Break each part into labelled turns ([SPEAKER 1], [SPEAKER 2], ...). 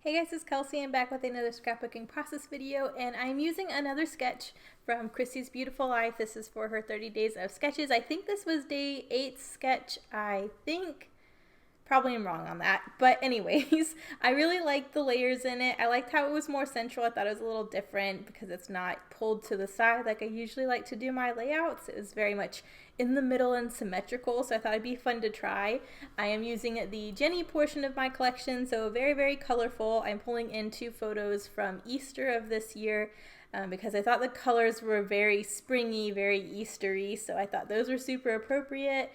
[SPEAKER 1] Hey guys, it's Kelsey. I'm back with another scrapbooking process video, and I'm using another sketch from Chrissy's Beautiful Life. This is for her 30 days of sketches. I think this was day 8 sketch, I think. Probably am wrong on that. But anyways, I really liked the layers in it. I liked how it was more central. I thought it was a little different because it's not pulled to the side like I usually like to do my layouts. It was very much in the middle and symmetrical, so I thought it'd be fun to try. I am using the Jenny portion of my collection, so very, very colorful. I'm pulling in 2 photos from Easter of this year. Because I thought the colors were very springy, very Eastery, so I thought those were super appropriate.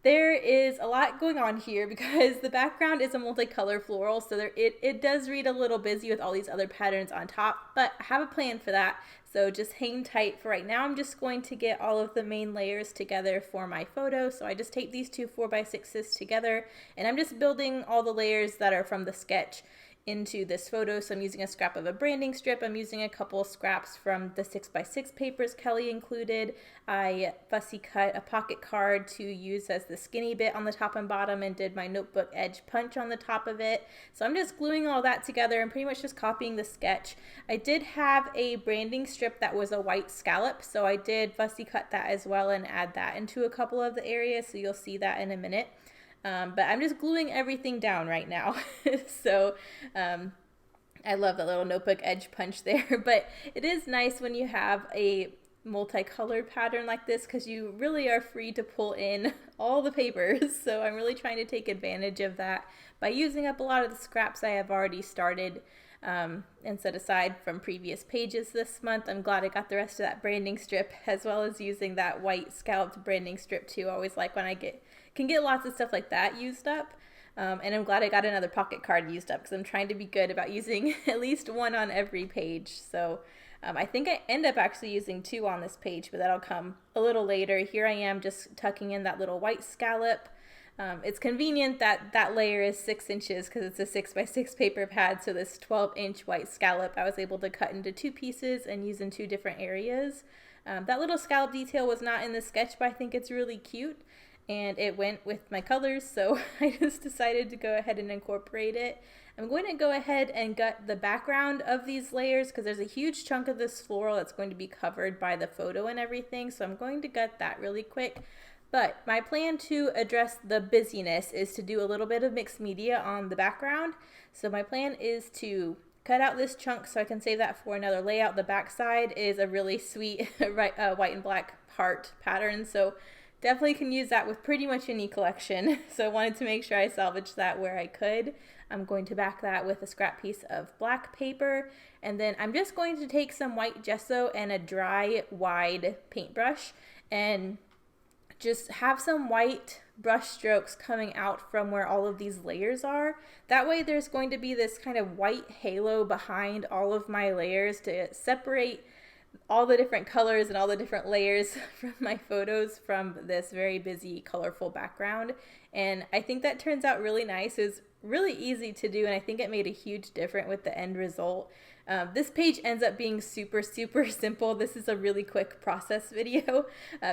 [SPEAKER 1] There is a lot going on here because the background is a multicolor floral, so it does read a little busy with all these other patterns on top, but I have a plan for that, so just hang tight for right now. I'm just going to get all of the main layers together for my photo, so I just taped these 2 4x6s together, and I'm just building all the layers that are from the sketch into this photo. So I'm using a scrap of a branding strip. I'm using a couple scraps from the 6x6 papers Kelly included. I fussy cut a pocket card to use as the skinny bit on the top and bottom and did my notebook edge punch on the top of it. So I'm just gluing all that together and pretty much just copying the sketch. I did have a branding strip that was a white scallop, so I did fussy cut that as well and add that into a couple of the areas, so you'll see that in a minute. But I'm just gluing everything down right now. So I love the little notebook edge punch there. But it is nice when you have a multicolored pattern like this because you really are free to pull in all the papers. So I'm really trying to take advantage of that by using up a lot of the scraps I have already started and set aside from previous pages this month. I'm glad I got the rest of that branding strip as well as using that white scalloped branding strip too. I always like when I can get lots of stuff like that used up. And I'm glad I got another pocket card used up because I'm trying to be good about using at least one on every page. So I think I end up actually using 2 on this page, but that'll come a little later. Here I am just tucking in that little white scallop. It's convenient that that layer is 6 inches because it's a 6x6 paper pad, so this 12-inch white scallop I was able to cut into 2 pieces and use in 2 different areas. That little scallop detail was not in the sketch, but I think it's really cute and it went with my colors, so I just decided to go ahead and incorporate it. I'm going to go ahead and gut the background of these layers because there's a huge chunk of this floral that's going to be covered by the photo and everything, so I'm going to gut that really quick. But my plan to address the busyness is to do a little bit of mixed media on the background. So my plan is to cut out this chunk so I can save that for another layout. The back side is a really sweet white and black heart pattern, so definitely can use that with pretty much any collection. So I wanted to make sure I salvaged that where I could. I'm going to back that with a scrap piece of black paper, and then I'm just going to take some white gesso and a dry wide paintbrush and just have some white brush strokes coming out from where all of these layers are. That way there's going to be this kind of white halo behind all of my layers to separate all the different colors and all the different layers from my photos from this very busy, colorful background. And I think that turns out really nice. It was really easy to do, and I think it made a huge difference with the end result. This page ends up being super, super simple. This is a really quick process video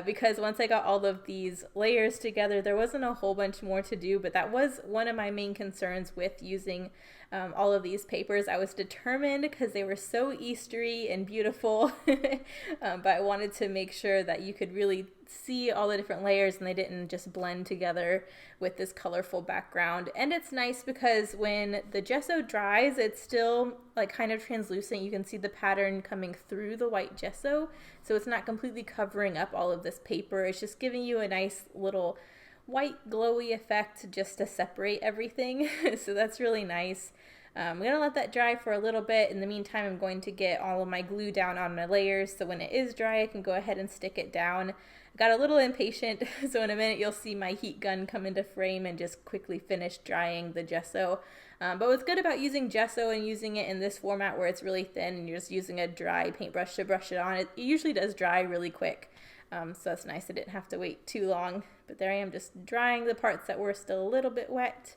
[SPEAKER 1] because once I got all of these layers together, there wasn't a whole bunch more to do, but that was one of my main concerns with using all of these papers. I was determined because they were so Eastery and beautiful, but I wanted to make sure that you could really see all the different layers and they didn't just blend together with this colorful background. And it's nice because when the gesso dries, it's still like kind of translucent. You can see the pattern coming through the white gesso, so it's not completely covering up all of this paper. It's just giving you a nice little white glowy effect just to separate everything. So that's really nice. I'm going to let that dry for a little bit. In the meantime, I'm going to get all of my glue down on my layers so when it is dry I can go ahead and stick it down. I got a little impatient, so in a minute you'll see my heat gun come into frame and just quickly finish drying the gesso. But what's good about using gesso and using it in this format where it's really thin and you're just using a dry paintbrush to brush it on, it usually does dry really quick. So that's nice. I didn't have to wait too long. But there I am just drying the parts that were still a little bit wet.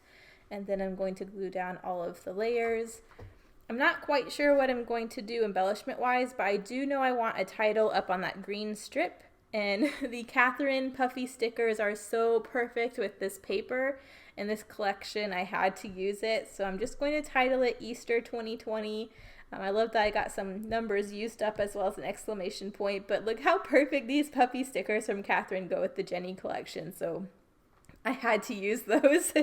[SPEAKER 1] And then I'm going to glue down all of the layers. I'm not quite sure what I'm going to do embellishment wise, but I do know I want a title up on that green strip. And the Catherine puffy stickers are so perfect with this paper. in this collection. I had to use it, so I'm just going to title it Easter 2020. I love that I got some numbers used up as well as an exclamation point, but look how perfect these puppy stickers from Catherine go with the Jenny collection, so I had to use those.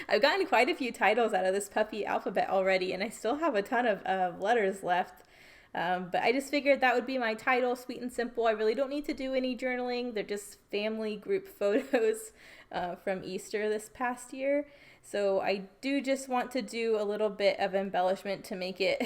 [SPEAKER 1] I've gotten quite a few titles out of this puppy alphabet already, and I still have a ton of letters left. But I just figured that would be my title, sweet and simple. I really don't need to do any journaling. They're just family group photos from Easter this past year. So I do just want to do a little bit of embellishment to make it,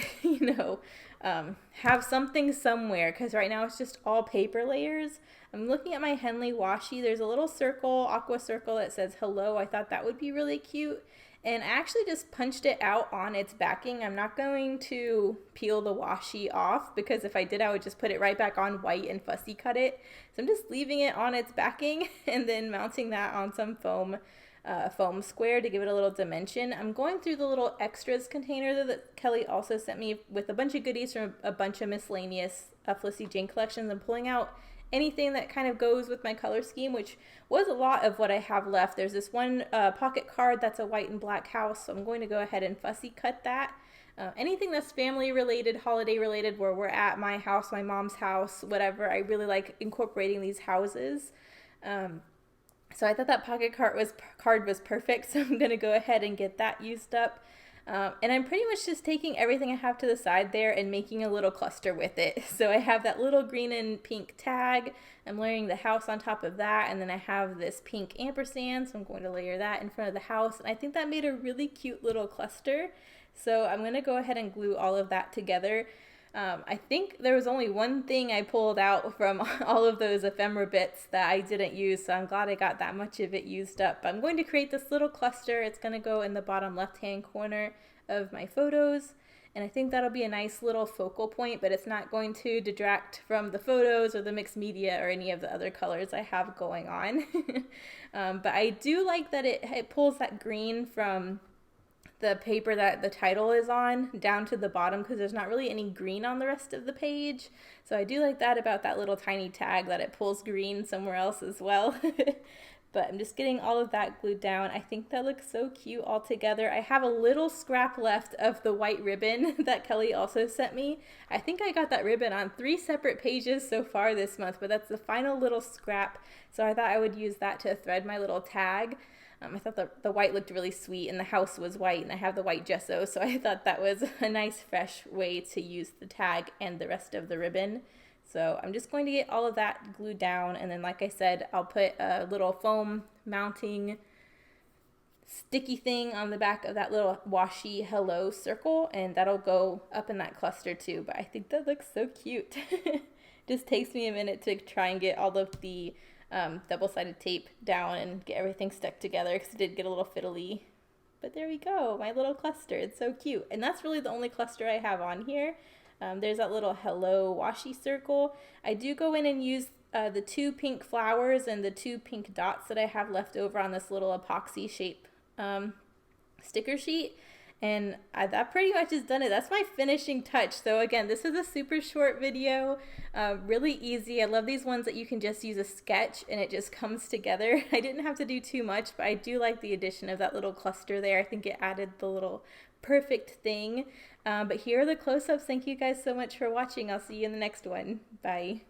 [SPEAKER 1] have something somewhere, because right now it's just all paper layers. I'm looking at my Henley washi. There's a little circle, aqua circle that says hello. I thought that would be really cute. And I actually just punched it out on its backing. I'm not going to peel the washi off, because if I did, I would just put it right back on white and fussy cut it. So I'm just leaving it on its backing and then mounting that on some foam square to give it a little dimension. I'm going through the little extras container that Kelly also sent me with a bunch of goodies from a bunch of miscellaneous Felicity Jane collections, and pulling out anything that kind of goes with my color scheme, which was a lot of what I have left. There's this one pocket card that's a white and black house, so I'm going to go ahead and fussy cut that. Anything that's family related, holiday related, where we're at my house, my mom's house, whatever. I really like incorporating these houses. So I thought that pocket card was perfect, so I'm going to go ahead and get that used up. And I'm pretty much just taking everything I have to the side there and making a little cluster with it. So I have that little green and pink tag. I'm layering the house on top of that, and then I have this pink ampersand, so I'm going to layer that in front of the house. And I think that made a really cute little cluster. So I'm going to go ahead and glue all of that together. I think there was only one thing I pulled out from all of those ephemera bits that I didn't use, so I'm glad I got that much of it used up. I'm going to create this little cluster. It's going to go in the bottom left-hand corner of my photos, and I think that'll be a nice little focal point, but it's not going to detract from the photos or the mixed media or any of the other colors I have going on. But I do like that it pulls that green from the paper that the title is on down to the bottom, because there's not really any green on the rest of the page. So I do like that about that little tiny tag, that it pulls green somewhere else as well. But I'm just getting all of that glued down. I think that looks so cute all together. I have a little scrap left of the white ribbon that Kelly also sent me. I think I got that ribbon on 3 separate pages so far this month, but that's the final little scrap. So I thought I would use that to thread my little tag. I thought the white looked really sweet, and the house was white, and I have the white gesso, so I thought that was a nice fresh way to use the tag and the rest of the ribbon. So I'm just going to get all of that glued down, and then like I said, I'll put a little foam mounting sticky thing on the back of that little washi hello circle, and that'll go up in that cluster too. But I think that looks so cute. Just takes me a minute to try and get all of the double-sided tape down and get everything stuck together, because it did get a little fiddly. But there we go, my little cluster. It's so cute. And that's really the only cluster I have on here. There's that little hello washi circle. I do go in and use the 2 pink flowers and the 2 pink dots that I have left over on this little epoxy shape sticker sheet. And that pretty much has done it. That's my finishing touch. So again, this is a super short video, really easy. I love these ones that you can just use a sketch and it just comes together. I didn't have to do too much, but I do like the addition of that little cluster there. I think it added the little perfect thing. But here are the close-ups. Thank you guys so much for watching. I'll see you in the next one. Bye.